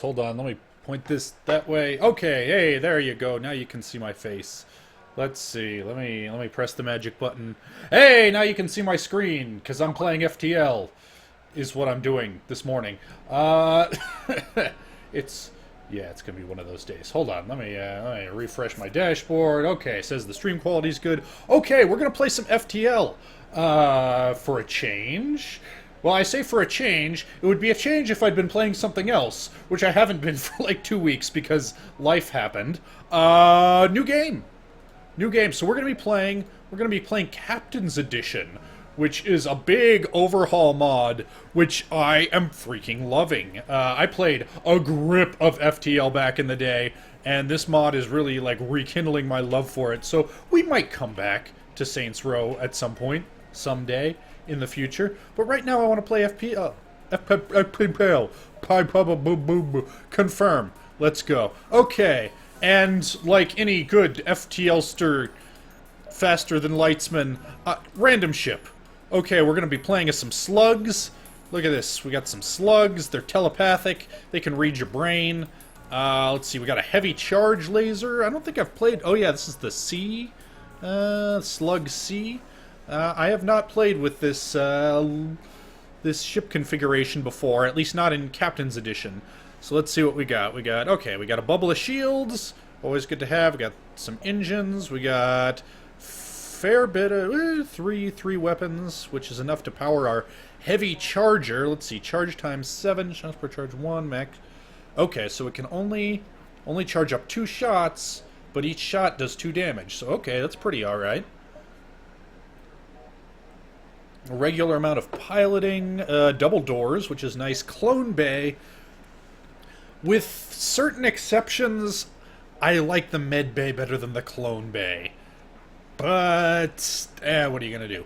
Hold on, let me point this that way. Okay, hey, there you go. Now you can see my face. Let's see. Let me press the magic button. Hey, now you can see my screen because I'm playing FTL. Is what I'm doing this morning. It's it's gonna be one of those days. Hold on, let me refresh my dashboard. Okay, says the stream quality's good. Okay, we're gonna play some FTL. For a change. Well, I say for a change. It would be a change if I'd been playing something else, which I haven't been for like 2 weeks because life happened. New game. New game. So we're gonna be playing. We're gonna be playing Captain's Edition, which is a big overhaul mod, which I am freaking loving. I played a grip of FTL back in the day, and this mod is really like rekindling my love for it. So we might come back to Saints Row at some point, someday in the future. But right now I want to play FPL. FPL. Confirm. Let's go. Okay. And like any good FTLster, faster than Lightsman, random ship. Okay, we're going to be playing as some slugs. Look at this. We got some slugs. They're telepathic. They can read your brain. Let's see. We got a heavy charge laser. I don't think I've played... Oh, yeah, this is the C. Slug C. I have not played with this, this ship configuration before. At least not in Captain's Edition. So let's see what we got. We got a bubble of shields. Always good to have. We got some engines. We got... fair bit of three weapons, which is enough to power our heavy charger. Let's see, charge times 7, shots per charge 1, max. Okay, so it can only charge up 2 shots, but each shot does 2 damage. So okay, that's pretty alright. A regular amount of piloting, double doors, which is nice. Clone bay. With certain exceptions, I like the med bay better than the clone bay. But, what are you going to do?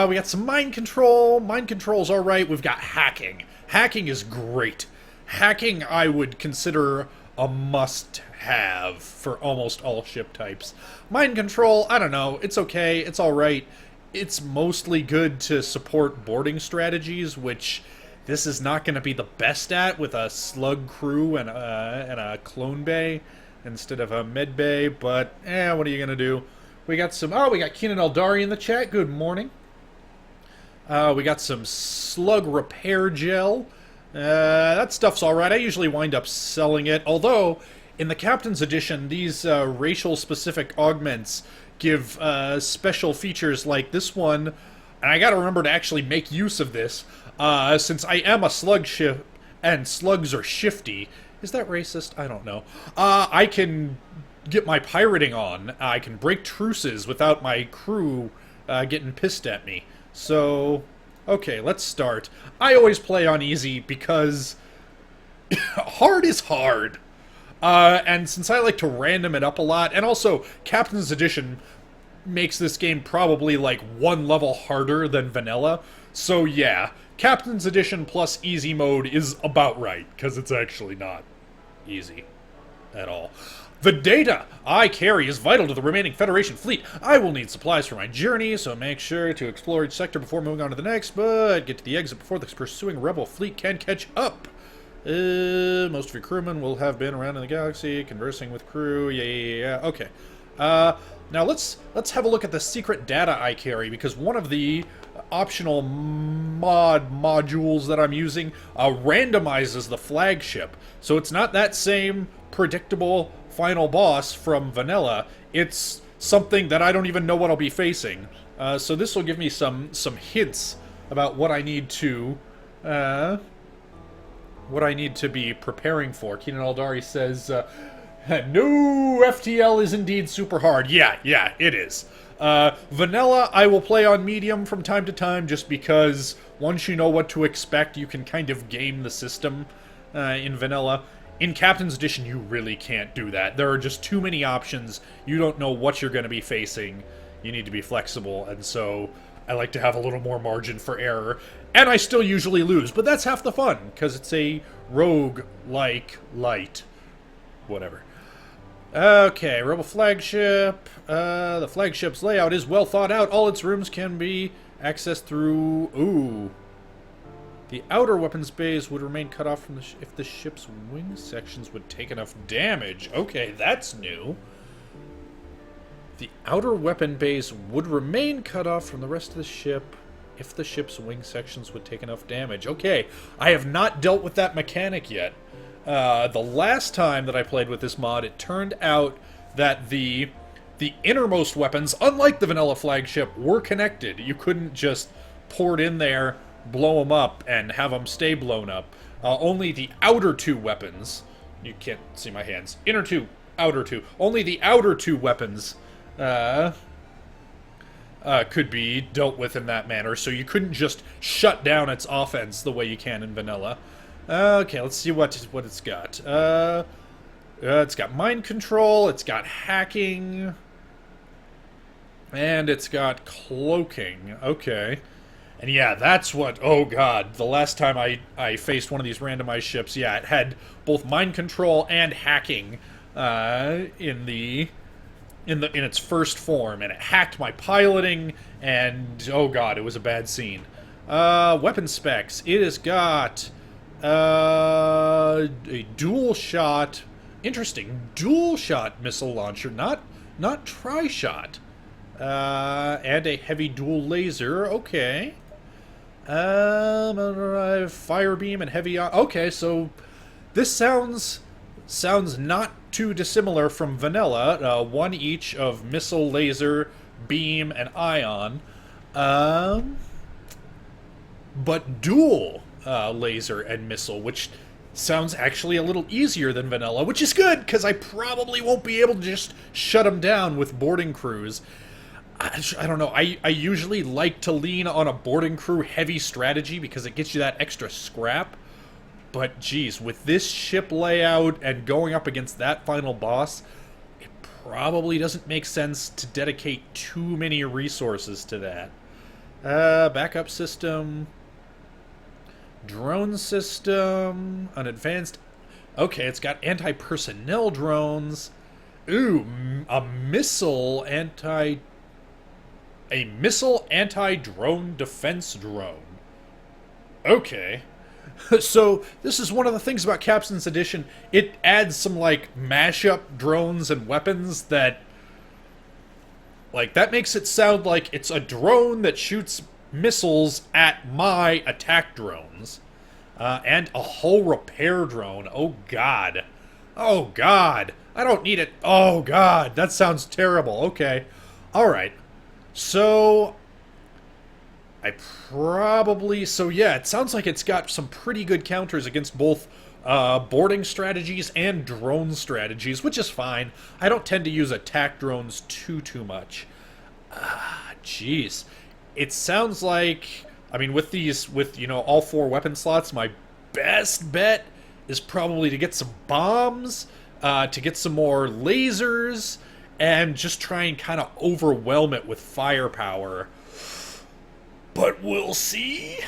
We got some mind control. Mind control's alright. We've got hacking. Hacking is great. Hacking I would consider a must-have for almost all ship types. Mind control, I don't know. It's okay. It's alright. It's mostly good to support boarding strategies, which this is not going to be the best at with a slug crew and a clone bay instead of a med bay. But, what are you going to do? We got some... Oh, we got Keenan Eldari in the chat. Good morning. We got some slug repair gel. That stuff's alright. I usually wind up selling it. Although, in the Captain's Edition, these racial-specific augments give special features like this one. And I gotta remember to actually make use of this. Since I am a slug ship, and slugs are shifty. Is that racist? I don't know. I can... get my pirating on. I can break truces without my crew getting pissed at me. So, okay, let's start. I always play on easy because hard is hard. And since I like to random it up a lot, and also Captain's Edition makes this game probably like 1 level harder than vanilla. So yeah, Captain's Edition plus easy mode is about right, because it's actually not easy at all. The data I carry is vital to the remaining Federation fleet. I will need supplies for my journey, so make sure to explore each sector before moving on to the next, but get to the exit before the pursuing rebel fleet can catch up. Most of your crewmen will have been around in the galaxy, conversing with crew. Yeah. Okay. Now let's have a look at the secret data I carry, because one of the optional modules that I'm using randomizes the flagship. So it's not that same predictable final boss from vanilla. It's something that I don't even know what I'll be facing. So this will give me some hints about what I need to be preparing for. Keenan Eldari says, no, FTL is indeed super hard. Yeah, it is. Vanilla, I will play on medium from time to time, just because once you know what to expect, you can kind of game the system in vanilla. In Captain's Edition, you really can't do that. There are just too many options. You don't know what you're going to be facing. You need to be flexible, and so I like to have a little more margin for error. And I still usually lose, but that's half the fun, because it's a rogue-like light. Whatever. Okay, Rebel flagship. The flagship's layout is well thought out. All its rooms can be accessed through... Ooh. The outer weapons bays would remain cut off from the if the ship's wing sections would take enough damage. Okay, that's new. The outer weapon bays would remain cut off from the rest of the ship if the ship's wing sections would take enough damage. Okay, I have not dealt with that mechanic yet. The last time that I played with this mod, it turned out that the innermost weapons, unlike the vanilla flagship, were connected. You couldn't just pour it in there, blow them up, and have them stay blown up. Only the outer two weapons... You can't see my hands. Inner two, outer two. Only the outer two weapons could be dealt with in that manner, so you couldn't just shut down its offense the way you can in vanilla. Okay, let's see what it's got. It's got mind control, it's got hacking, and it's got cloaking. Okay. And yeah, that's what... Oh god, the last time I faced one of these randomized ships, yeah, it had both mind control and hacking in its first form, and it hacked my piloting, and oh god, it was a bad scene. Weapon specs. It has got a dual shot... Interesting. Dual shot missile launcher, not tri-shot. And a heavy dual laser. Okay. Fire beam and heavy... Okay, so this sounds not too dissimilar from vanilla. One each of missile, laser, beam, and ion. But dual laser and missile, which sounds actually a little easier than vanilla, which is good, because I probably won't be able to just shut them down with boarding crews. I don't know, I usually like to lean on a boarding crew heavy strategy because it gets you that extra scrap. But geez, with this ship layout and going up against that final boss, it probably doesn't make sense to dedicate too many resources to that. Backup system... Drone system, an advanced... Okay, it's got anti-personnel drones. Ooh, a missile anti-drone defense drone. Okay. So, this is one of the things about Captain's Edition. It adds some, like, mashup drones and weapons that... Like, that makes it sound like it's a drone that shoots missiles at my attack drones. And a hull repair drone. Oh god. Oh god. I don't need it. Oh god. That sounds terrible. Okay. Alright. So... So yeah, it sounds like it's got some pretty good counters against both boarding strategies and drone strategies, which is fine. I don't tend to use attack drones too much. Jeez. It sounds like, I mean, with all 4 weapon slots, my best bet is probably to get some bombs, to get some more lasers, and just try and kind of overwhelm it with firepower. But we'll see.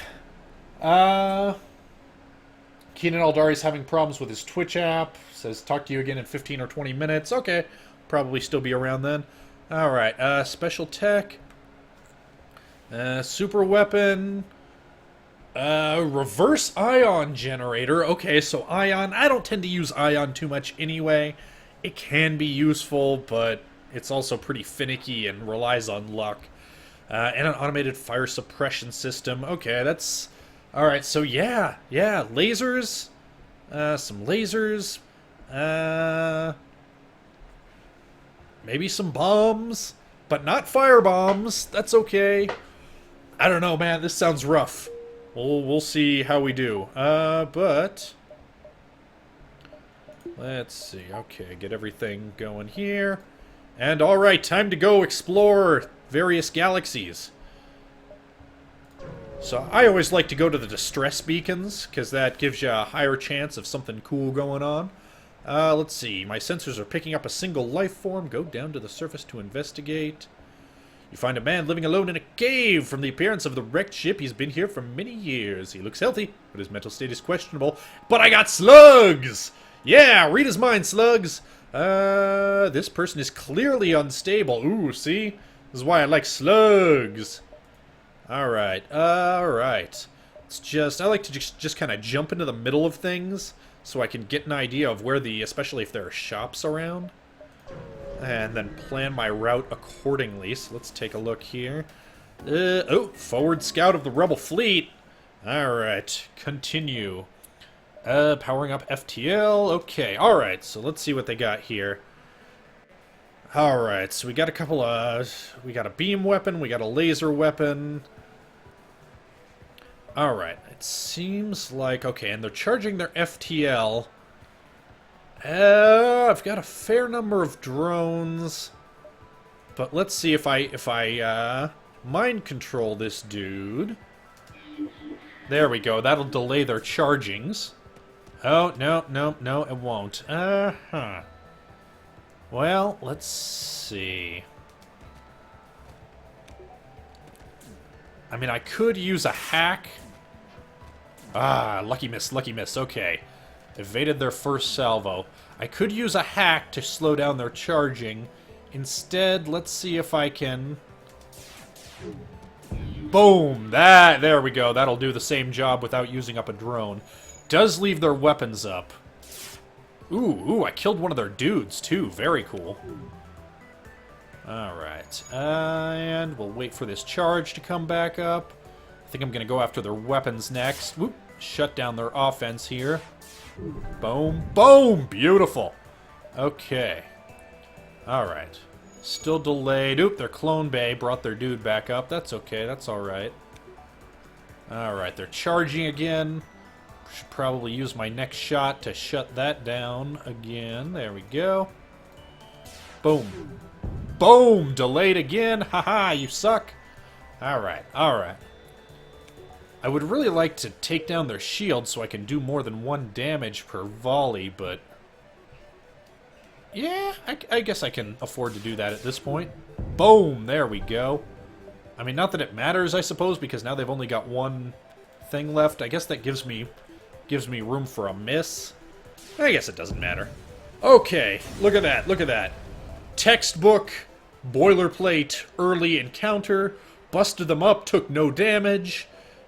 Keenan Aldari's having problems with his Twitch app. Says, talk to you again in 15 or 20 minutes. Okay, probably still be around then. Alright, special tech. Super weapon. Reverse ion generator. Okay, so ion. I don't tend to use ion too much anyway. It can be useful, but it's also pretty finicky and relies on luck. And an automated fire suppression system. Okay, that's... Alright, so yeah, lasers. Some lasers. Maybe some bombs. But not fire bombs. That's okay. I don't know, man. This sounds rough. We'll see how we do. But... Let's see. Okay, get everything going here. And alright, time to go explore various galaxies. So I always like to go to the distress beacons, because that gives you a higher chance of something cool going on. Let's see. My sensors are picking up a single life form. Go down to the surface to investigate. You find a man living alone in a cave. From the appearance of the wrecked ship, he's been here for many years. He looks healthy, but his mental state is questionable. But I got slugs! Yeah, read his mind, slugs! This person is clearly unstable. Ooh, see? This is why I like slugs. Alright. It's just, I like to just kind of jump into the middle of things so I can get an idea of where especially if there are shops around, and then plan my route accordingly. So let's take a look here. Oh, forward scout of the rebel fleet. Alright, continue. Powering up FTL. Okay, alright, so let's see what they got here. Alright, so we got a couple of... We got a beam weapon, we got a laser weapon. Alright, it seems like... Okay, and they're charging their FTL. I've got a fair number of drones. But let's see if I mind control this dude. There we go, that'll delay their chargings. Oh, no, it won't. Uh-huh. Well, let's see. I mean, I could use a hack. Ah, lucky miss, okay. Evaded their first salvo. I could use a hack to slow down their charging. Instead, let's see if I can... Boom! There we go. That'll do the same job without using up a drone. Does leave their weapons up. Ooh, I killed one of their dudes, too. Very cool. Alright. And we'll wait for this charge to come back up. I think I'm going to go after their weapons next. Whoop! Shut down their offense here. Boom. Boom! Beautiful. Okay. Alright. Still delayed. Oop, their clone bay brought their dude back up. That's okay, that's alright. Alright, they're charging again. Should probably use my next shot to shut that down again. There we go. Boom. Boom! Delayed again. Haha, you suck. Alright, alright. I would really like to take down their shield so I can do more than one damage per volley, but... Yeah, I guess I can afford to do that at this point. Boom! There we go. I mean, not that it matters, I suppose, because now they've only got one thing left. I guess that gives me room for a miss. I guess it doesn't matter. Okay, look at that, look at that. Textbook, boilerplate, early encounter, busted them up, took no damage,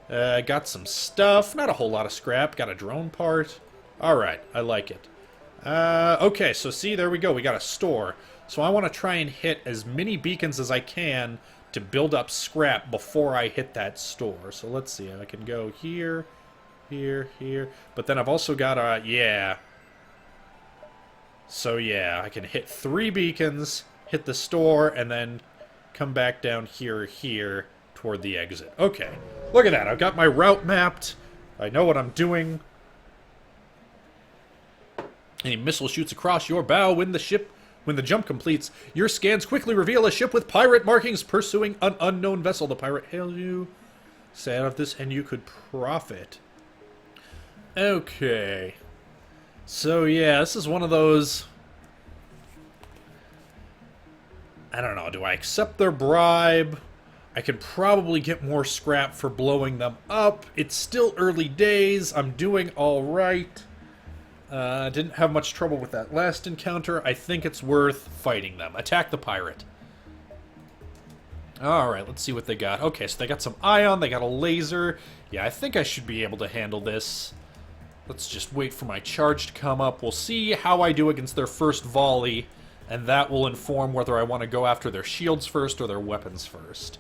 got some stuff, not a whole lot of scrap, got a drone part. Alright, I like it. Okay, so see, there we go, we got a store. So I want to try and hit as many beacons as I can to build up scrap before I hit that store. So let's see, I can go here, here, here, but then I've also got a, yeah. So yeah, I can hit 3 beacons, hit the store, and then come back down here, here, toward the exit. Okay, look at that, I've got my route mapped, I know what I'm doing. A missile shoots across your bow when the jump completes. Your scans quickly reveal a ship with pirate markings pursuing an unknown vessel. The pirate hails you. Stay out of this and you could profit. Okay. So yeah, this is one of those... I don't know, do I accept their bribe? I could probably get more scrap for blowing them up. It's still early days. I'm doing alright. Didn't have much trouble with that last encounter. I think it's worth fighting them. Attack the pirate. Alright, let's see what they got. Okay, so they got some ion, they got a laser. Yeah, I think I should be able to handle this. Let's just wait for my charge to come up. We'll see how I do against their first volley, and that will inform whether I want to go after their shields first or their weapons first.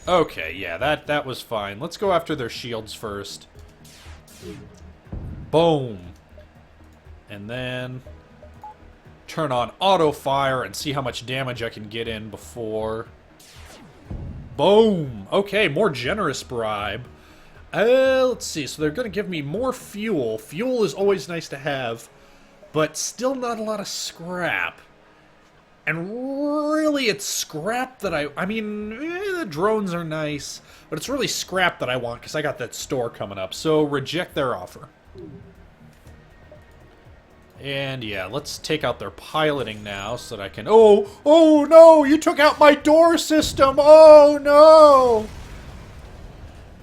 Okay, yeah, that was fine. Let's go after their shields first. Boom. And then turn on auto fire and see how much damage I can get in before. Boom. Okay, more generous bribe. Let's see. So they're going to give me more fuel. Fuel is always nice to have, but still not a lot of scrap. And really, it's scrap that I mean, the drones are nice, but it's really scrap that I want because I got that store coming up. So reject their offer. And yeah, let's take out their piloting now so that I can... Oh no, you took out my door system! Oh no!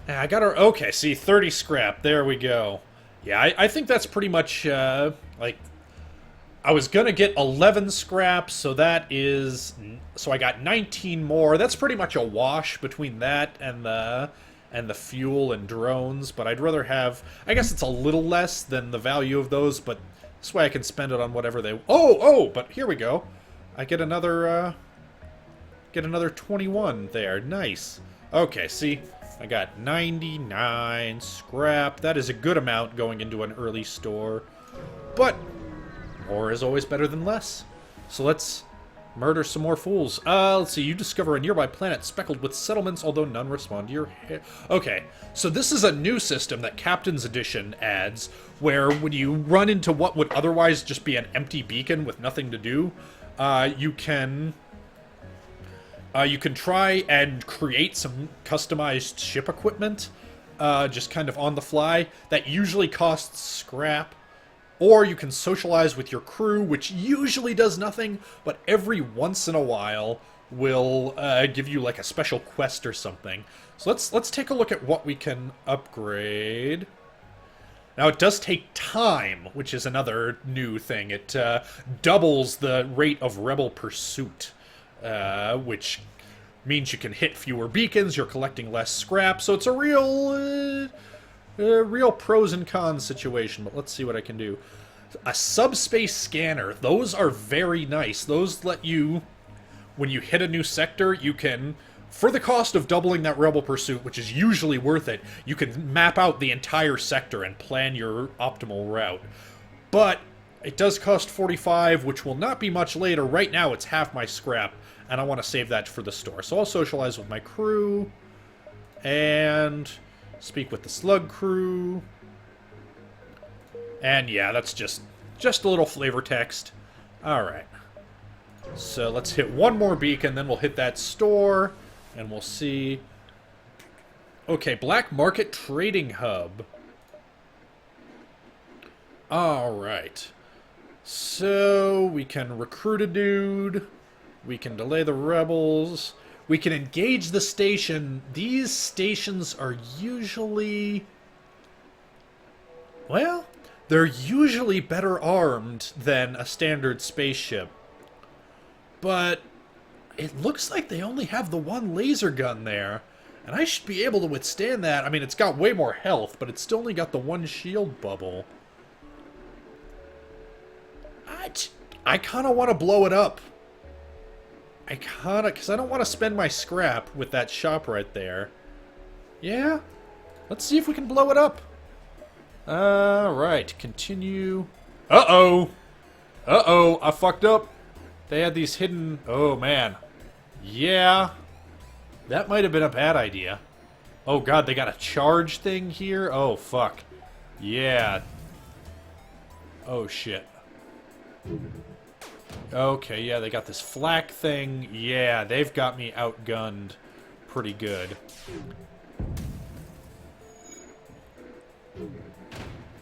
And I got her... Okay, see, 30 scrap. There we go. Yeah, I think that's pretty much, like... I was gonna get 11 scraps, so that is... So I got 19 more. That's pretty much a wash between that and the fuel and drones, but I'd rather have... I guess it's a little less than the value of those, but this way I can spend it on whatever they... Oh, but here we go. I get another 21 there. Nice. Okay, see? I got 99 scrap. That is a good amount going into an early store. But more is always better than less. So let's murder some more fools. Let's see. You discover a nearby planet speckled with settlements, although none respond to your... Okay, so this is a new system that Captain's Edition adds, where when you run into what would otherwise just be an empty beacon with nothing to do, you can try and create some customized ship equipment, just kind of on the fly. That usually costs scrap. Or you can socialize with your crew, which usually does nothing, but every once in a while will give you like a special quest or something. So let's take a look at what we can upgrade. Now, it does take time, which is another new thing. It doubles the rate of rebel pursuit, which means you can hit fewer beacons, you're collecting less scrap, so it's a real pros and cons situation, but let's see what I can do. A subspace scanner. Those are very nice. Those let you, when you hit a new sector, you can, for the cost of doubling that rebel pursuit, which is usually worth it, you can map out the entire sector and plan your optimal route. But it does cost 45, which will not be much later. Right now, it's half my scrap, and I want to save that for the store. So I'll socialize with my crew, and speak with the slug crew. And yeah, that's just a little flavor text. Alright. So let's hit one more beacon, then we'll hit that store, and we'll see. Okay, Black Market Trading Hub. Alright. So we can recruit a dude. We can delay the rebels. We can engage the station. These stations are usually... well, they're usually better armed than a standard spaceship. But it looks like they only have the one laser gun there. And I should be able to withstand that. I mean, it's got way more health, but it's still only got the one shield bubble. I kind of want to blow it up. Because I don't want to spend my scrap with that shop right there. Yeah? Let's see if we can blow it up. Alright, continue. Uh-oh! Uh-oh, I fucked up. They had these hidden... oh, man. Yeah. That might have been a bad idea. Oh, God, they got a charge thing here? Oh, fuck. Yeah. Oh, shit. Okay, yeah, they got this flak thing. Yeah, they've got me outgunned pretty good.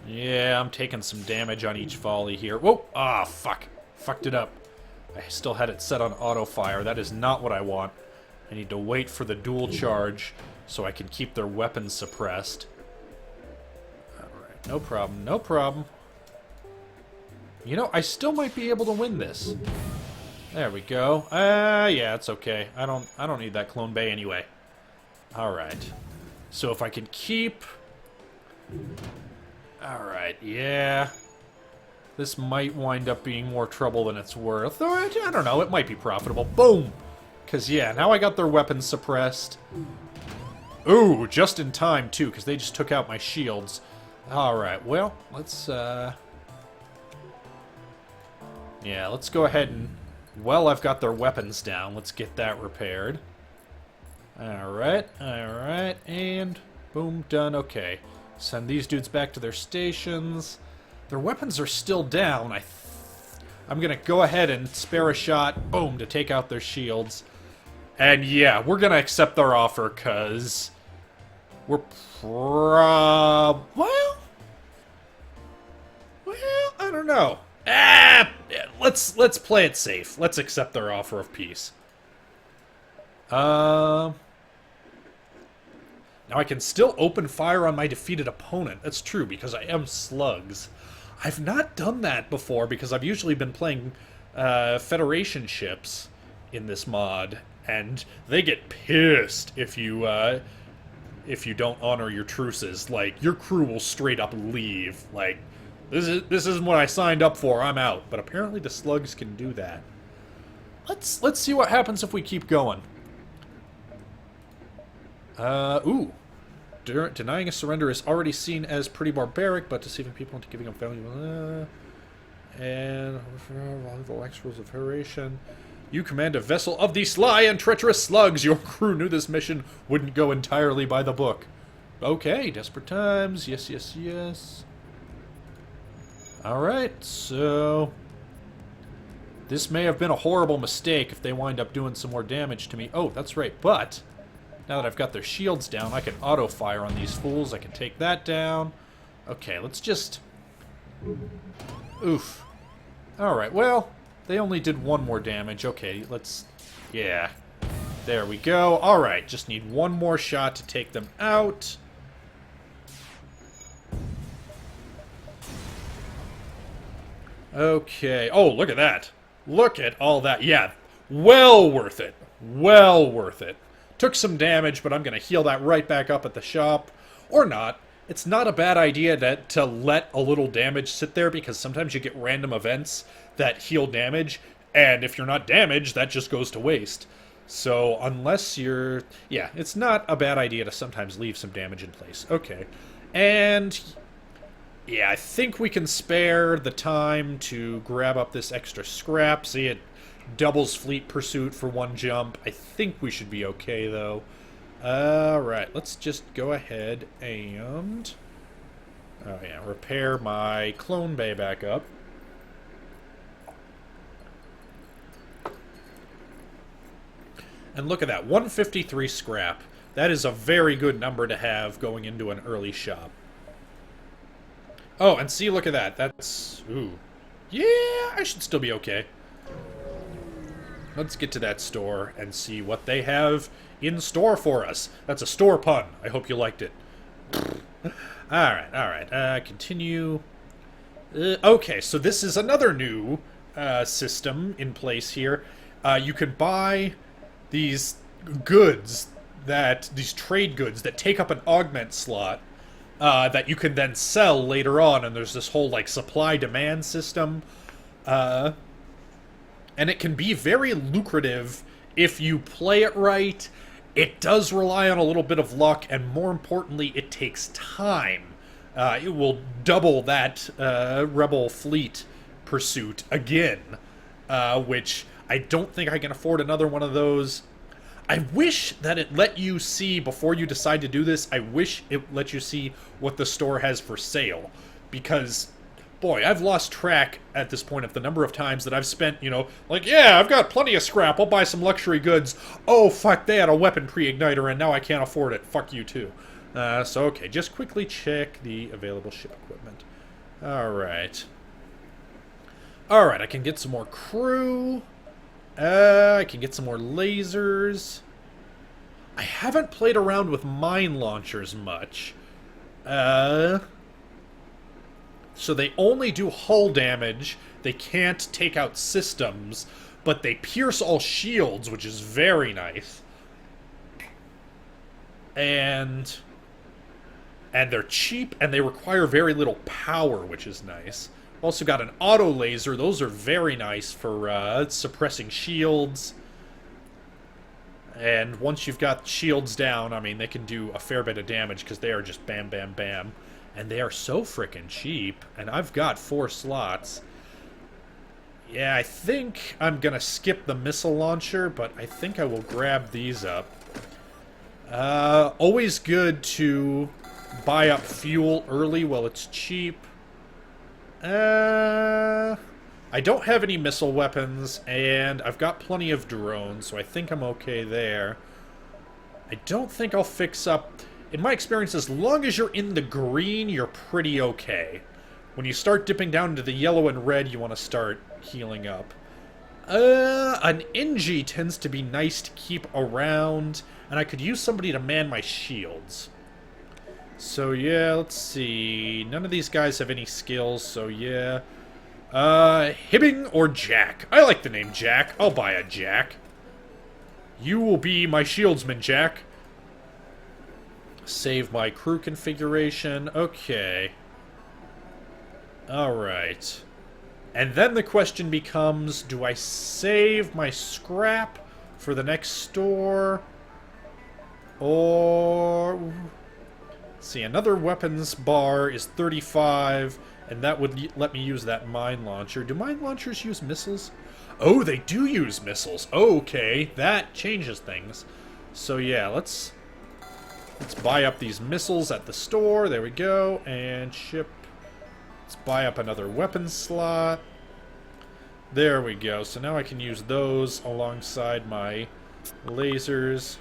Yeah, I'm taking some damage on each volley here. Whoa! Ah, fuck. Fucked it up. I still had it set on auto-fire. That is not what I want. I need to wait for the dual charge so I can keep their weapons suppressed. Alright, no problem, no problem. You know, I still might be able to win this. There we go. Yeah, it's okay. I don't need that clone bay anyway. Alright. So if I can keep... alright, yeah. This might wind up being more trouble than it's worth. Or, I don't know, it might be profitable. Boom! Because, yeah, now I got their weapons suppressed. Ooh, just in time, too, because they just took out my shields. Alright, well, let's, yeah, let's go ahead and... well, I've got their weapons down. Let's get that repaired. Alright, alright, and... boom, done, okay. Send these dudes back to their stations. Their weapons are still down. I'm gonna go ahead and spare a shot, boom, to take out their shields. And yeah, we're gonna accept their offer, cause... we're well, I don't know. Let's play it safe. Let's accept their offer of peace. Now I can still open fire on my defeated opponent. That's true, because I am slugs. I've not done that before because I've usually been playing Federation ships in this mod, and they get pissed if you don't honor your truces. Like, your crew will straight up leave. Like, this isn't what I signed up for. I'm out. But apparently the slugs can do that. Let's see what happens if we keep going. Ooh. Denying a surrender is already seen as pretty barbaric, but deceiving people into giving up value. And the lax rules of Federation. You command a vessel of the sly and treacherous slugs. Your crew knew this mission wouldn't go entirely by the book. Okay, desperate times. Yes, yes, yes. Alright, so... this may have been a horrible mistake if they wind up doing some more damage to me. Oh, that's right, but... now that I've got their shields down, I can auto-fire on these fools. I can take that down. Okay, let's just... oof. Alright, well, they only did one more damage. Okay, let's... yeah. There we go. Alright, just need one more shot to take them out. Okay. Oh, look at that. Look at all that. Yeah, well worth it. Well worth it. Took some damage, but I'm going to heal that right back up at the shop. Or not. It's not a bad idea to let a little damage sit there, because sometimes you get random events that heal damage, and if you're not damaged, that just goes to waste. So, unless you're... yeah, it's not a bad idea to sometimes leave some damage in place. Okay. And... yeah, I think we can spare the time to grab up this extra scrap. See, it doubles fleet pursuit for one jump. I think we should be okay, though. Alright, let's just go ahead and... oh, yeah, repair my clone bay back up. And look at that, 153 scrap. That is a very good number to have going into an early shop. Oh, and see, look at that. That's... ooh. Yeah, I should still be okay. Let's get to that store and see what they have in store for us. That's a store pun. I hope you liked it. Alright, alright. Continue. Okay, so this is another new system in place here. You can buy these goods, these trade goods that take up an augment slot, that you can then sell later on, and there's this whole, like, supply-demand system. And it can be very lucrative if you play it right. It does rely on a little bit of luck, and more importantly, it takes time. It will double that Rebel fleet pursuit again, which I don't think I can afford another one of those. I wish that it let you see, before you decide to do this, I wish it let you see what the store has for sale. Because, boy, I've lost track at this point of the number of times that I've spent, you know, like, yeah, I've got plenty of scrap, I'll buy some luxury goods. Oh, fuck, they had a weapon pre-igniter and now I can't afford it. Fuck you, too. So, okay, just quickly check the available ship equipment. Alright. Alright, I can get some more crew. I can get some more lasers. I haven't played around with mine launchers much. So they only do hull damage. They can't take out systems, but they pierce all shields, which is very nice. And they're cheap, and they require very little power, which is nice. Also got an auto laser. Those are very nice for suppressing shields. And once you've got shields down, I mean, they can do a fair bit of damage because they are just bam, bam, bam. And they are so frickin' cheap. And I've got 4 slots. Yeah, I think I'm going to skip the missile launcher, but I think I will grab these up. Always good to buy up fuel early while it's cheap. I don't have any missile weapons, and I've got plenty of drones, so I think I'm okay there. I don't think I'll fix up... in my experience, as long as you're in the green, you're pretty okay. When you start dipping down into the yellow and red, you want to start healing up. An NG tends to be nice to keep around, and I could use somebody to man my shields. So yeah, let's see. None of these guys have any skills, so yeah. Hibbing or Jack? I like the name Jack. I'll buy a Jack. You will be my shieldsman, Jack. Save my crew configuration. Okay. Alright. And then the question becomes, do I save my scrap for the next store? Or... see, another weapons bar is 35, and that would let me use that mine launcher. Do mine launchers use missiles? Oh, they do use missiles. Okay, that changes things. So yeah, let's buy up these missiles at the store. There we go. And ship. Let's buy up another weapon slot. There we go. So now I can use those alongside my lasers.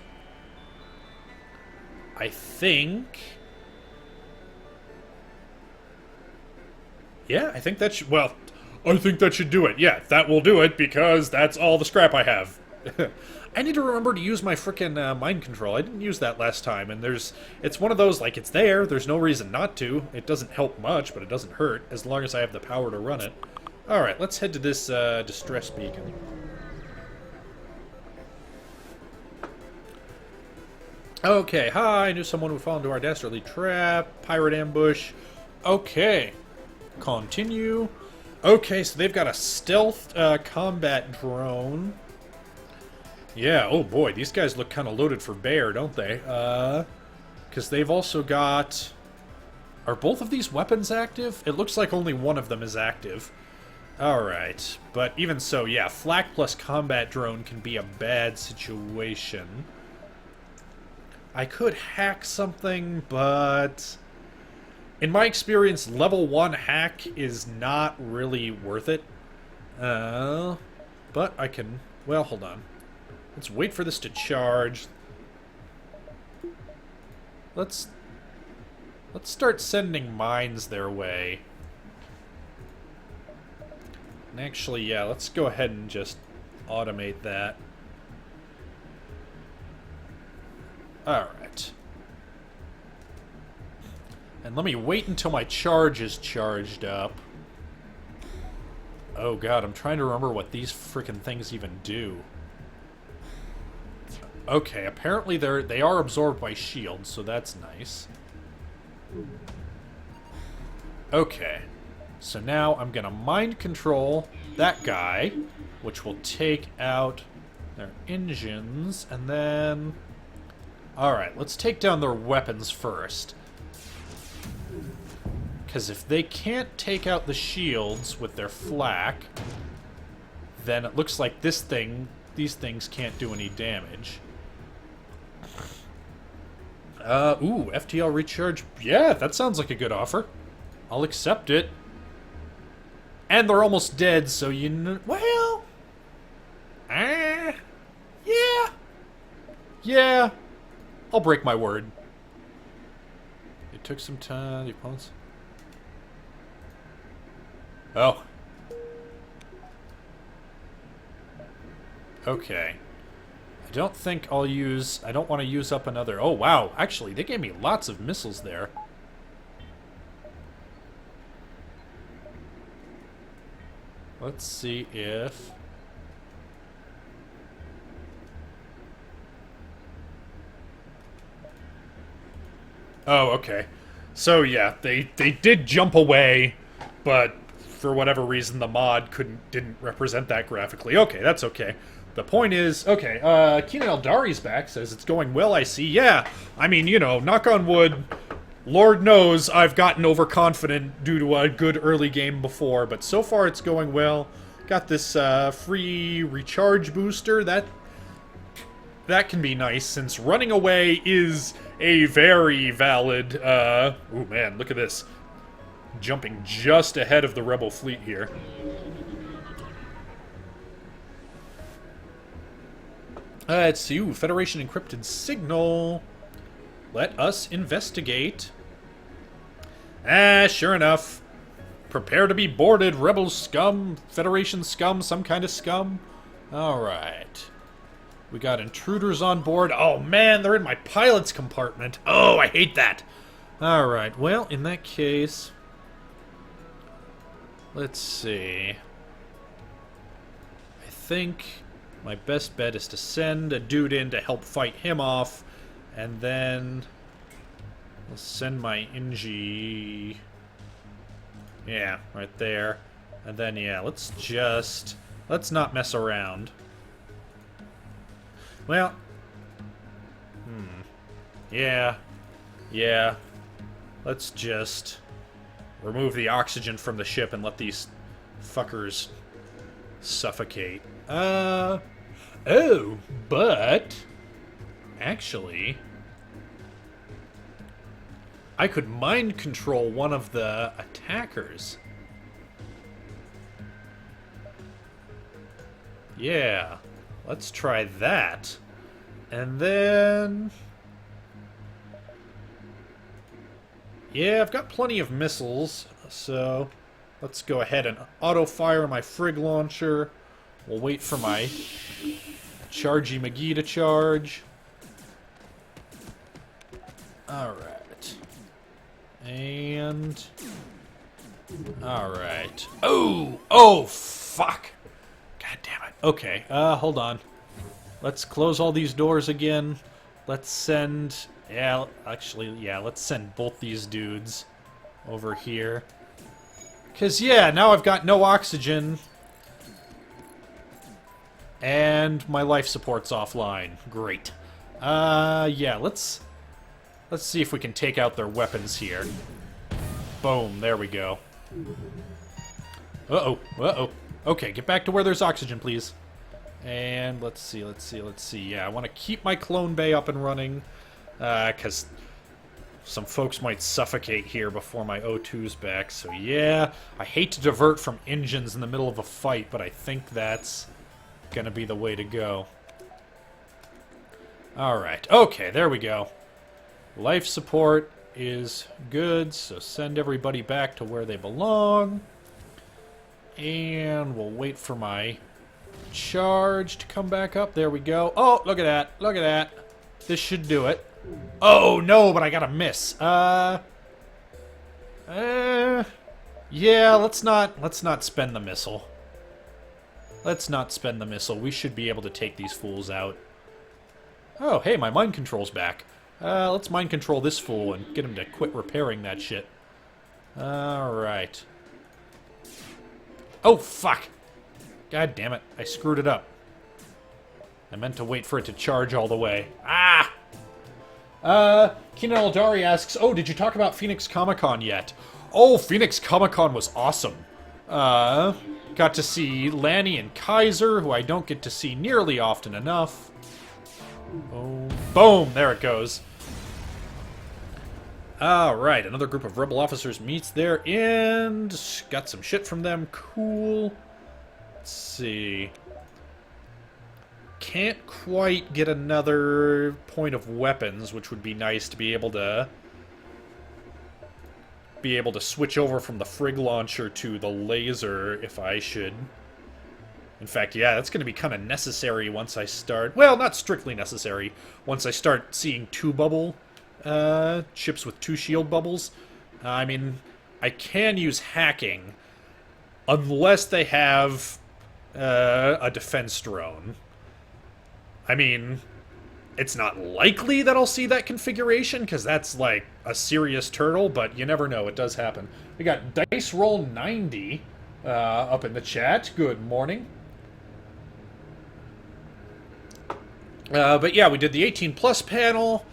I think... yeah, I think that should... well, I think that should do it. Yeah, that will do it, because that's all the scrap I have. I need to remember to use my frickin' mind control. I didn't use that last time, and it's one of those, like, it's there, there's no reason not to. It doesn't help much, but it doesn't hurt, as long as I have the power to run it. Alright, let's head to this distress beacon. Okay, hi, I knew someone would fall into our dastardly trap. Pirate ambush. Okay. Continue. Okay, so they've got a stealth combat drone. Yeah, oh boy, these guys look kind of loaded for bear, don't they? Because they've also got... are both of these weapons active? It looks like only one of them is active. Alright, but even so, yeah, flak plus combat drone can be a bad situation. I could hack something, but... in my experience, level 1 hack is not really worth it. But I can... well, hold on. Let's wait for this to charge. Let's start sending mines their way. And actually, yeah, let's go ahead and just automate that. Alright. And let me wait until my charge is charged up. Oh god, I'm trying to remember what these frickin' things even do. Okay, apparently they are absorbed by shields, so that's nice. Okay. So now I'm gonna mind control that guy, which will take out their engines, and then... alright, let's take down their weapons first. Because if they can't take out the shields with their flak, then it looks like these things can't do any damage. Ooh, FTL recharge. Yeah, that sounds like a good offer. I'll accept it. And they're almost dead, so you know... well... yeah. Yeah. I'll break my word. It took some time, the opponents... oh. Okay. I don't think I'll use... I don't want to use up another... oh, wow. Actually, they gave me lots of missiles there. Let's see if... oh, okay. So, yeah, they did jump away, but for whatever reason the mod didn't represent that graphically. Okay, that's okay. The point is, okay, Keenan Eldari's back, says it's going well, I see. Yeah, I mean, you know, knock on wood, Lord knows I've gotten overconfident due to a good early game before, but so far it's going well. Got this free recharge booster, that can be nice, since running away is a very valid, oh man, look at this. Jumping just ahead of the rebel fleet here. Let's see. Ooh, Federation encrypted signal. Let us investigate. Sure enough. Prepare to be boarded, rebel scum, Federation scum, some kind of scum. Alright. We got intruders on board. Oh man, they're in my pilot's compartment. Oh, I hate that. Alright, well, in that case... Let's see... I think my best bet is to send a dude in to help fight him off, and then... I'll send my Inji... Yeah, right there. And then, yeah, let's not mess around. Well... Yeah. Yeah. Let's just remove the oxygen from the ship and let these fuckers suffocate. Oh, but... Actually... I could mind control one of the attackers. Yeah. Let's try that. And then... Yeah, I've got plenty of missiles, so let's go ahead and auto-fire my Frig launcher. We'll wait for my Chargy McGee to charge. Alright. And... Alright. Oh! Oh, fuck! God damn it. Okay, hold on. Let's close all these doors again. Let's send... Yeah, actually, yeah, let's send both these dudes over here. Because, yeah, now I've got no oxygen. And my life support's offline. Great. Yeah, let's see if we can take out their weapons here. Boom, there we go. Uh-oh, uh-oh. Okay, get back to where there's oxygen, please. And let's see. Yeah, I want to keep my clone bay up and running. Because some folks might suffocate here before my O2's back. So yeah, I hate to divert from engines in the middle of a fight, but I think that's gonna be the way to go. Alright, okay, there we go. Life support is good, so send everybody back to where they belong. And we'll wait for my charge to come back up. There we go. Oh, look at that. Look at that. This should do it. Oh, no, but I got a miss. Yeah, let's not spend the missile. Let's not spend the missile. We should be able to take these fools out. Oh, hey, my mind control's back. Let's mind control this fool and get him to quit repairing that shit. Alright. Oh, fuck! God damn it, I screwed it up. I meant to wait for it to charge all the way. Ah! Keenan Eldari asks, oh, did you talk about Phoenix Comic-Con yet? Oh, Phoenix Comic-Con was awesome. Got to see Lanny and Kaiser, who I don't get to see nearly often enough. Boom. Boom! There it goes. Alright, another group of rebel officers meets there, and got some shit from them. Cool. Let's see. Can't quite get another point of weapons, which would be nice to be able to switch over from the Frig launcher to the laser if I should. In fact, yeah, that's going to be kind of necessary once I start... Well, not strictly necessary. Once I start seeing two-bubble ships with two shield bubbles. I mean, I can use hacking unless they have a defense drone. I mean, it's not likely that I'll see that configuration, because that's, like, a serious turtle, but you never know. It does happen. We got Dice Roll 90 up in the chat. Good morning. But yeah, we did the 18+ panel.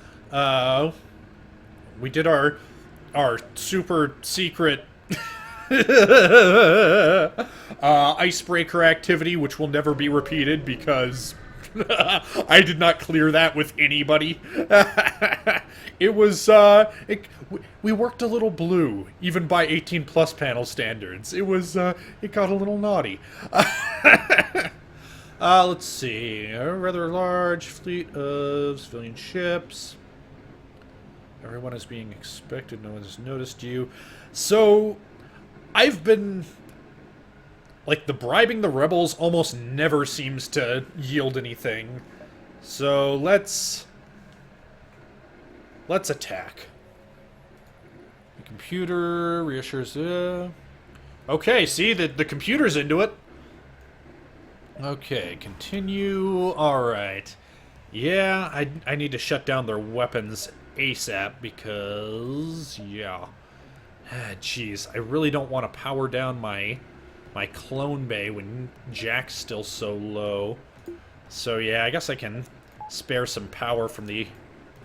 We did our super secret icebreaker activity, which will never be repeated because... I did not clear that with anybody. It was, we worked a little blue, even by 18+ panel standards. It was, it got a little naughty. Let's see. A rather large fleet of civilian ships. Everyone is being expected. No one has noticed you. So, I've been... Like, the bribing the rebels almost never seems to yield anything. So, let's attack. Computer reassures... Okay, see, the computer's into it. Okay, continue. Alright. Yeah, I need to shut down their weapons ASAP because... Yeah. Jeez, I really don't want to power down my clone bay when Jack's still so low. So yeah, I guess I can spare some power from the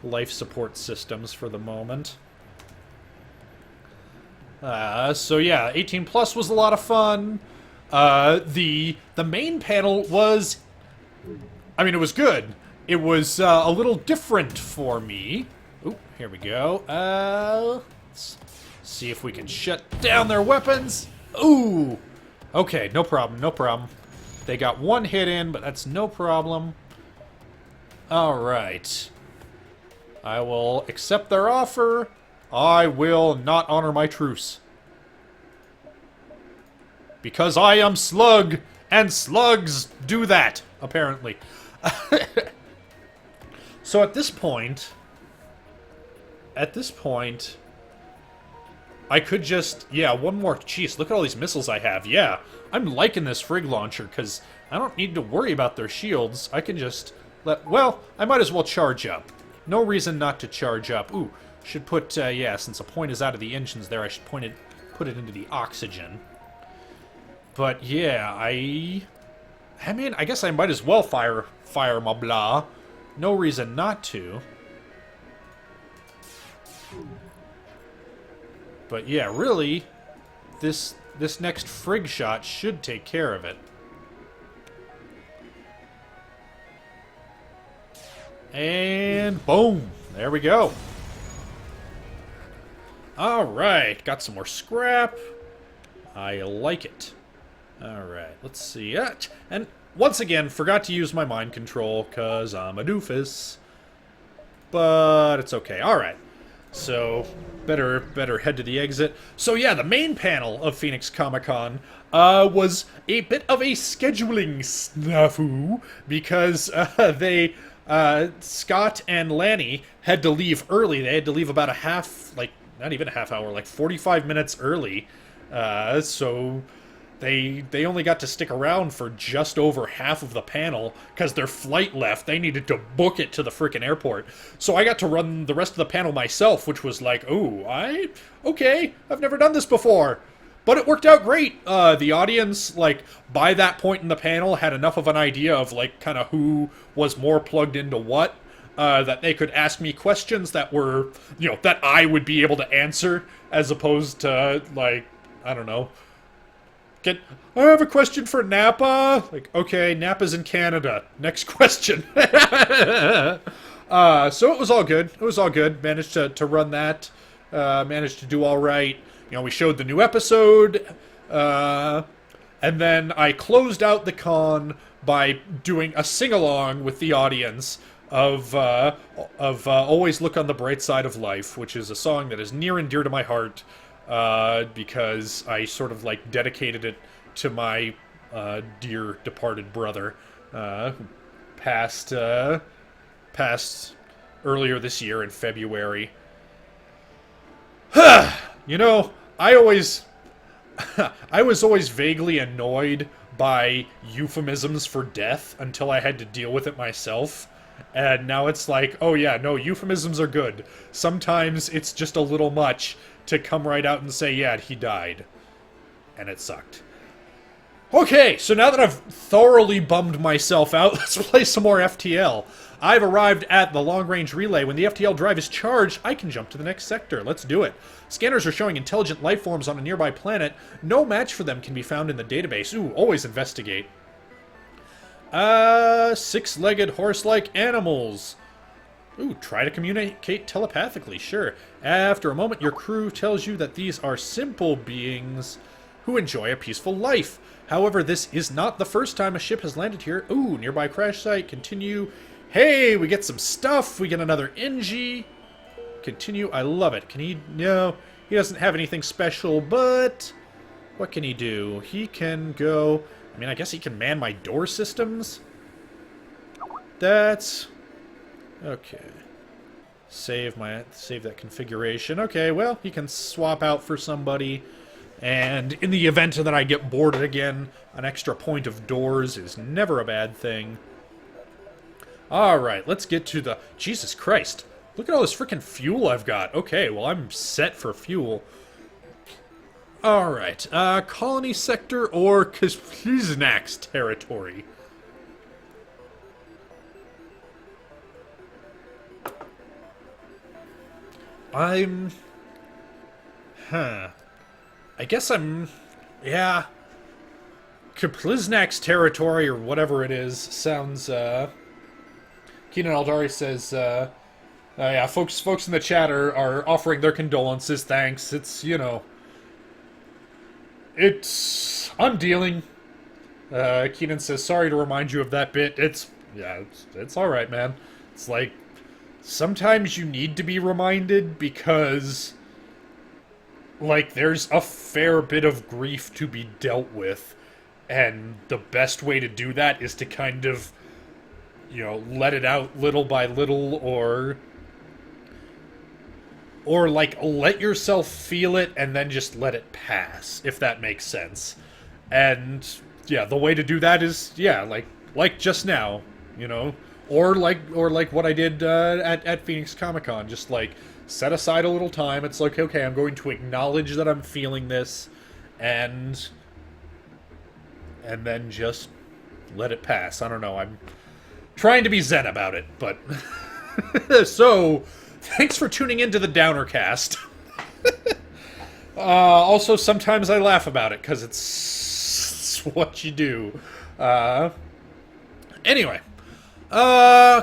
life support systems for the moment. So yeah, 18 plus was a lot of fun. The main panel was, I mean, it was good. It was a little different for me. Ooh, here we go. Let's see if we can shut down their weapons. Ooh, okay, no problem, no problem. They got one hit in, but that's no problem. All right, I will accept their offer. I will not honor my truce. Because I am Slug, and slugs do that, apparently. So at this point, I could just, yeah, one more. Jeez, look at all these missiles I have. Yeah, I'm liking this frig launcher, because I don't need to worry about their shields. I can just well, I might as well charge up. No reason not to charge up. Ooh. Should put, yeah, since a point is out of the engines there, I should put it into the oxygen. But, yeah, I mean, I guess I might as well fire my blah. No reason not to. But, yeah, really, this next frig shot should take care of it. And, boom! There we go. Alright, got some more scrap. I like it. Alright, let's see it. And once again, forgot to use my mind control, because I'm a doofus. But it's okay. Alright. So, better head to the exit. So yeah, the main panel of Phoenix Comic-Con was a bit of a scheduling snafu, because Scott and Lanny had to leave early. They had to leave about a half, like, not even a half hour, like 45 minutes early. So they only got to stick around for just over half of the panel because their flight left. They needed to book it to the frickin' airport. So I got to run the rest of the panel myself, which was like, ooh, okay, I've never done this before. But it worked out great. The audience, like, by that point in the panel, had enough of an idea of, like, kind of who was more plugged into what. That they could ask me questions that were, you know, that I would be able to answer, as opposed to, like, I don't know. I have a question for Napa. Like, okay, Napa's in Canada. Next question. So it was all good. It was all good. Managed to run that. Managed to do all right. You know, we showed the new episode. And then I closed out the con by doing a sing-along with the audience of Always Look on the Bright Side of Life, which is a song that is near and dear to my heart, because I sort of, like, dedicated it to my dear departed brother, who passed earlier this year in February. You know, I was always vaguely annoyed by euphemisms for death until I had to deal with it myself. And now it's like, oh yeah, no, euphemisms are good. Sometimes it's just a little much to come right out and say, yeah, he died. And it sucked. Okay, so now that I've thoroughly bummed myself out, let's play some more FTL. I've arrived at the long-range relay. When the FTL drive is charged, I can jump to the next sector. Let's do it. Scanners are showing intelligent life forms on a nearby planet. No match for them can be found in the database. Ooh, always investigate. Six-legged horse-like animals. Ooh, try to communicate telepathically, sure. After a moment, your crew tells you that these are simple beings who enjoy a peaceful life. However, this is not the first time a ship has landed here. Ooh, nearby crash site, continue. Hey, we get some stuff. We get another NG. Continue, I love it. Can he, no, he doesn't have anything special, but what can he do? He can go, I mean, I guess he can man my door systems. That's, okay. Save that configuration. Okay, well, he can swap out for somebody. And in the event that I get boarded again, an extra point of doors is never a bad thing. Alright, let's get to the... Jesus Christ. Look at all this freaking fuel I've got. Okay, well, I'm set for fuel. Alright, colony sector or Kizak's territory? I guess I'm... Yeah. Kapliznak's territory, or whatever it is, sounds, Keenan Aldari says, yeah, folks in the chat are offering their condolences, thanks. It's, you know... I'm dealing. Keenan says, sorry to remind you of that bit. It's alright, man. It's like, sometimes you need to be reminded because... like, there's a fair bit of grief to be dealt with, and the best way to do that is to kind of, you know, let it out little by little, or like, let yourself feel it and then just let it pass, if that makes sense. And, yeah, the way to do that is, yeah, like just now, you know, or like what I did at Phoenix Comic-Con, just, like, set aside a little time. It's like, okay, I'm going to acknowledge that I'm feeling this, and then just let it pass. I don't know, I'm trying to be zen about it, but... So, thanks for tuning into the Downercast. Also, sometimes I laugh about it, because it's what you do. Anyway.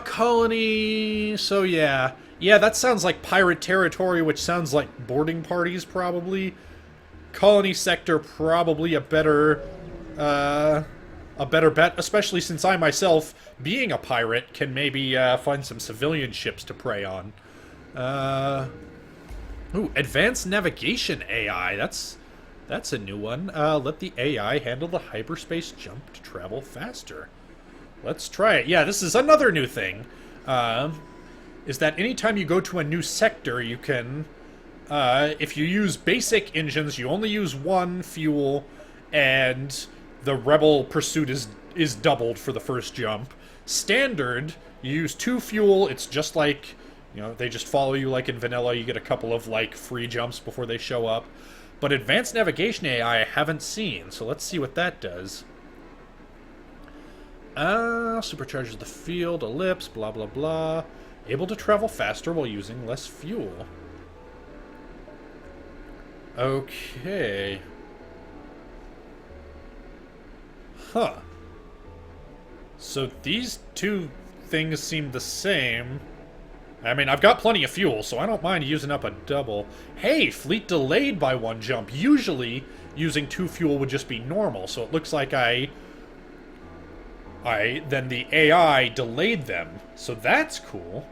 Colony... So, yeah... Yeah, that sounds like pirate territory, which sounds like boarding parties, probably. Colony sector, probably a better bet, especially since I myself, being a pirate, can maybe find some civilian ships to prey on. Ooh, advanced navigation AI. That's a new one. Let the AI handle the hyperspace jump to travel faster. Let's try it. Yeah, this is another new thing. Is that anytime you go to a new sector, you can, if you use basic engines, you only use one fuel, and the Rebel pursuit is doubled for the first jump. Standard, you use 2 fuel, it's just like, you know, they just follow you like in vanilla, you get a couple of, like, free jumps before they show up. But advanced navigation AI I haven't seen, so let's see what that does. Supercharges the field, ellipse, blah blah blah. Able to travel faster while using less fuel. Okay. Huh. So these two things seem the same. I mean, I've got plenty of fuel, so I don't mind using up a double. Hey, fleet delayed by 1 jump. Usually, using 2 fuel would just be normal, so it looks like then the AI delayed them. So that's cool.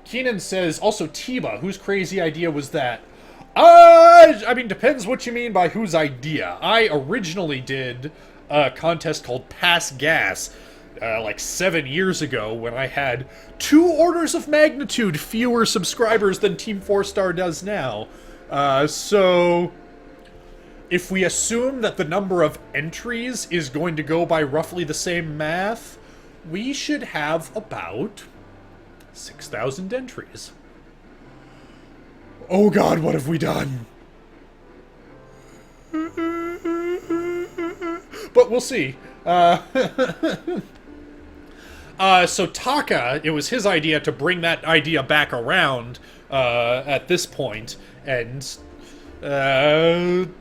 Keenan says, also Tiba, whose crazy idea was that? I mean, depends what you mean by whose idea. I originally did a contest called Pass Gas, like 7 years ago, when I had 2 orders of magnitude fewer subscribers than Team 4-Star does now. So... if we assume that the number of entries is going to go by roughly the same math, we should have about 6,000 entries. Oh god, what have we done? But we'll see. So Taka, it was his idea to bring that idea back around at this point, and then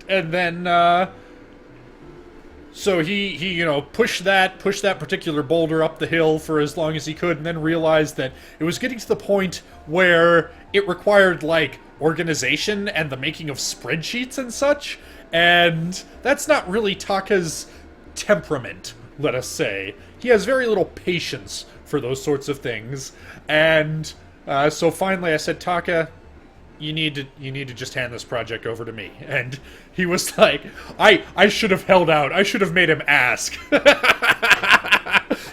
so he you know, pushed that particular boulder up the hill for as long as he could, and then realized that it was getting to the point where it required, like, organization and the making of spreadsheets and such, and that's not really Taka's temperament, let us say. He has very little patience for those sorts of things, and so finally I said, Taka, you need to just hand this project over to me. And he was like, I should have held out. I should have made him ask.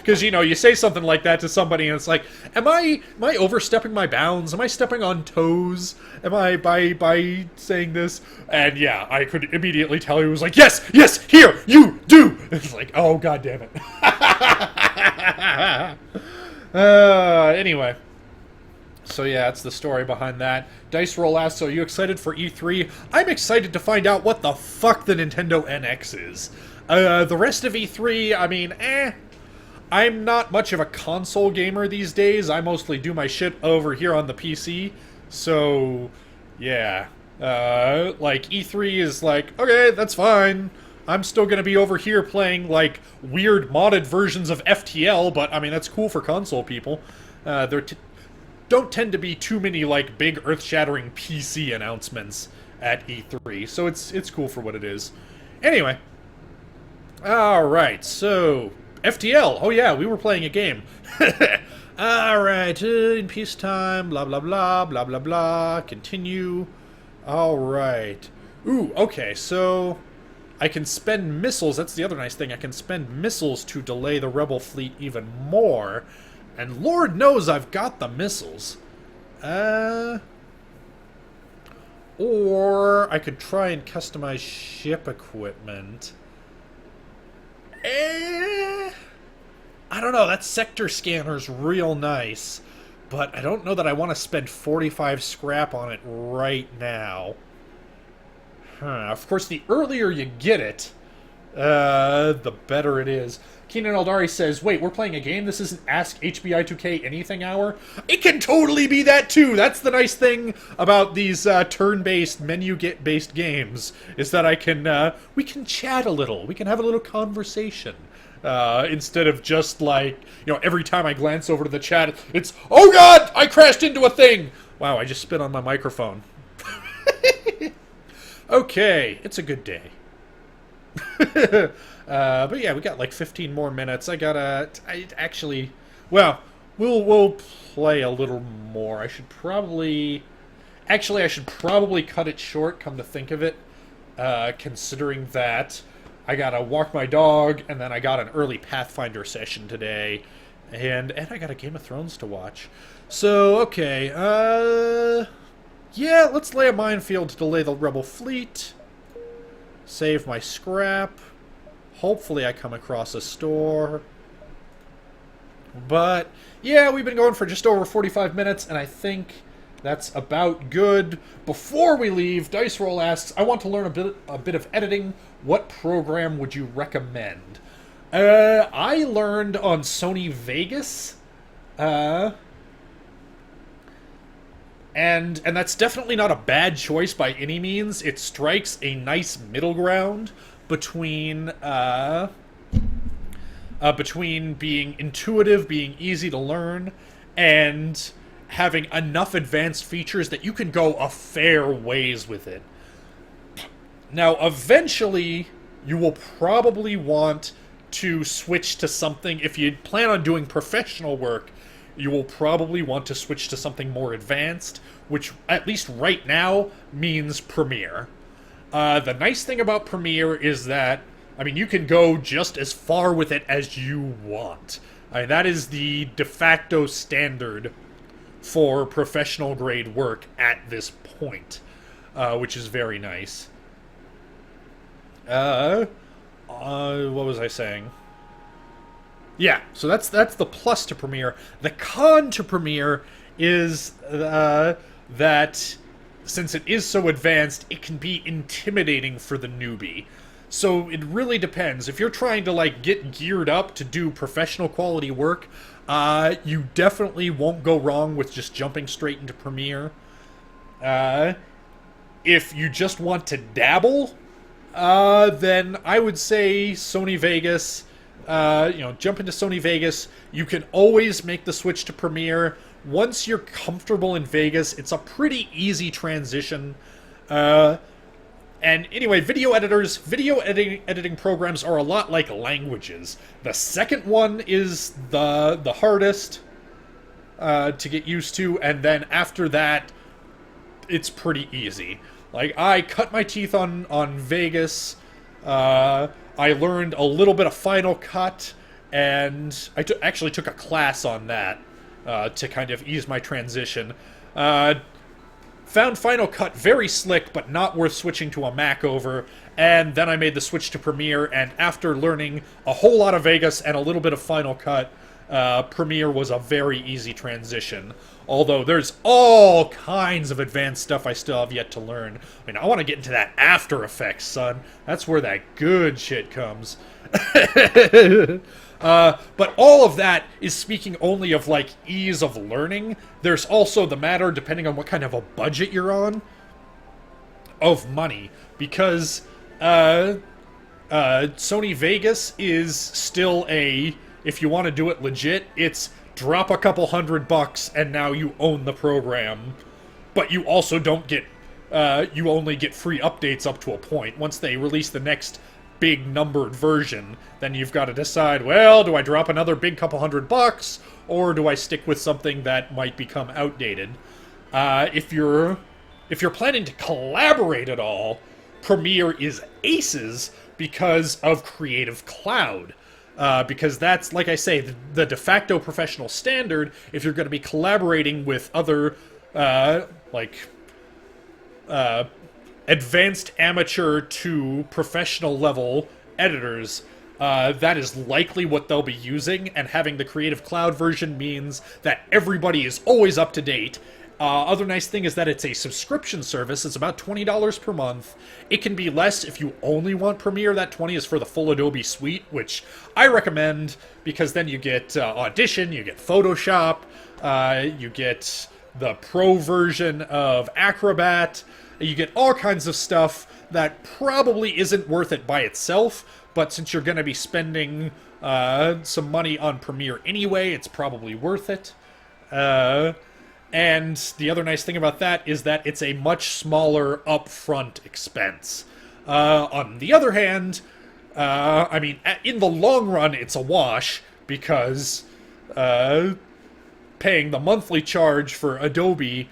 Because, you know, you say something like that to somebody and it's like, am I overstepping my bounds? Am I stepping on toes? Am I by saying this? And yeah, I could immediately tell he was like, yes, here, you do! It's like, oh, god damn it. Anyway. So yeah, that's the story behind that. Dice Roll asks, so are you excited for E3? I'm excited to find out what the fuck the Nintendo NX is. The rest of E3, I mean, I'm not much of a console gamer these days. I mostly do my shit over here on the PC. So, yeah. Like, E3 is like, okay, that's fine. I'm still gonna be over here playing, like, weird modded versions of FTL, but, I mean, that's cool for console people. Don't tend to be too many, like, big earth-shattering PC announcements at E3, so it's cool for what it is. Anyway. Alright, so... FTL! Oh yeah, we were playing a game. Alright, in peacetime, blah blah blah, blah blah blah, continue. Alright. Ooh, okay, so... I can spend missiles, that's the other nice thing, I can spend missiles to delay the rebel fleet even more. And Lord knows I've got the missiles. Or I could try and customize ship equipment. I don't know, that sector scanner's real nice. But I don't know that I want to spend 45 scrap on it right now. Of course, the earlier you get it, the better it is. Keenan Aldari says, wait, we're playing a game? This isn't Ask HBI 2K Anything Hour? It can totally be that, too! That's the nice thing about these turn-based, menu-based games, is that we can chat a little. We can have a little conversation. Instead of just, like, you know, every time I glance over to the chat, it's, oh god, I crashed into a thing! Wow, I just spit on my microphone. Okay, it's a good day. But yeah, we got like 15 more minutes. Well, we'll play a little more. I should probably cut it short, come to think of it, considering that I gotta walk my dog, and then I got an early Pathfinder session today, and I got a Game of Thrones to watch. So, okay, yeah, let's lay a minefield to delay the rebel fleet. Save my scrap. Hopefully I come across a store. But, yeah, we've been going for just over 45 minutes, and I think that's about good. Before we leave, Dice Roll asks, I want to learn a bit of editing. What program would you recommend? I learned on Sony Vegas. And that's definitely not a bad choice by any means. It strikes a nice middle ground between being intuitive, being easy to learn, and having enough advanced features that you can go a fair ways with it. Now, eventually, you will probably want to switch to something, if you plan on doing professional work, you will probably want to switch to something more advanced, which, at least right now, means Premiere. The nice thing about Premiere is that, I mean, you can go just as far with it as you want. I mean, that is the de facto standard for professional grade work at this point, which is very nice. What was I saying? Yeah, so that's the plus to Premiere. The con to Premiere is that since it is so advanced, it can be intimidating for the newbie. So it really depends. If you're trying to, like, get geared up to do professional quality work, you definitely won't go wrong with just jumping straight into Premiere. If you just want to dabble, then I would say Sony Vegas. Jump into Sony Vegas. You can always make the switch to Premiere. Once you're comfortable in Vegas, it's a pretty easy transition. And anyway, video editing programs are a lot like languages. The second one is the hardest to get used to, and then after that, it's pretty easy. Like, I cut my teeth on Vegas. I learned a little bit of Final Cut, and I actually took a class on that to kind of ease my transition. Found Final Cut very slick, but not worth switching to a Mac over, and then I made the switch to Premiere, and after learning a whole lot of Vegas and a little bit of Final Cut, Premiere was a very easy transition. Although there's all kinds of advanced stuff I still have yet to learn. I mean, I want to get into that After Effects, son. That's where that good shit comes. But all of that is speaking only of, like, ease of learning. There's also the matter, depending on what kind of a budget you're on, of money. Because Sony Vegas is still if you want to do it legit, it's drop a couple $100 and now you own the program. But you also don't get, you only get free updates up to a point. Once they release the next big numbered version, then you've got to decide, well, do I drop another big couple $100, or do I stick with something that might become outdated? If you're planning to collaborate at all, Premiere is aces because of Creative Cloud. Because that's, like I say, the de facto professional standard if you're going to be collaborating with other, advanced amateur to professional level editors. That is likely what they'll be using, and having the Creative Cloud version means that everybody is always up to date. Other nice thing is that it's a subscription service. It's about $20 per month. It can be less if you only want Premiere. That $20 is for the full Adobe suite, which I recommend, because then you get Audition, you get Photoshop, you get the Pro version of Acrobat, you get all kinds of stuff that probably isn't worth it by itself, but since you're going to be spending some money on Premiere anyway, it's probably worth it. And the other nice thing about that is that it's a much smaller upfront expense. On the other hand, I mean, in the long run, it's a wash, because paying the monthly charge for Adobe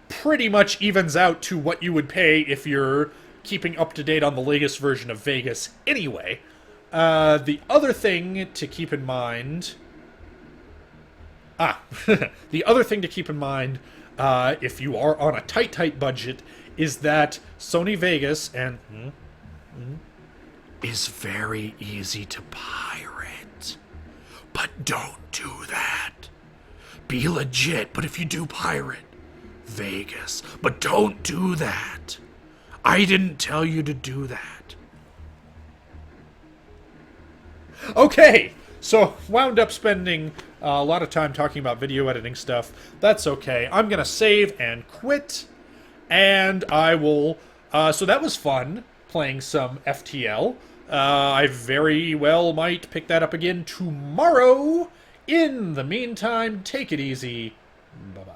pretty much evens out to what you would pay if you're keeping up to date on the latest version of Vegas anyway. The other thing to keep in mind... the other thing to keep in mind, if you are on a tight budget, is that Sony Vegas is very easy to pirate. But don't do that. Be legit, but if you do pirate Vegas, but don't do that. I didn't tell you to do that. Okay, so wound up spending a lot of time talking about video editing stuff. That's okay. I'm gonna save and quit, and I will... so that was fun, playing some FTL. I very well might pick that up again tomorrow. In the meantime, take it easy. Bye-bye.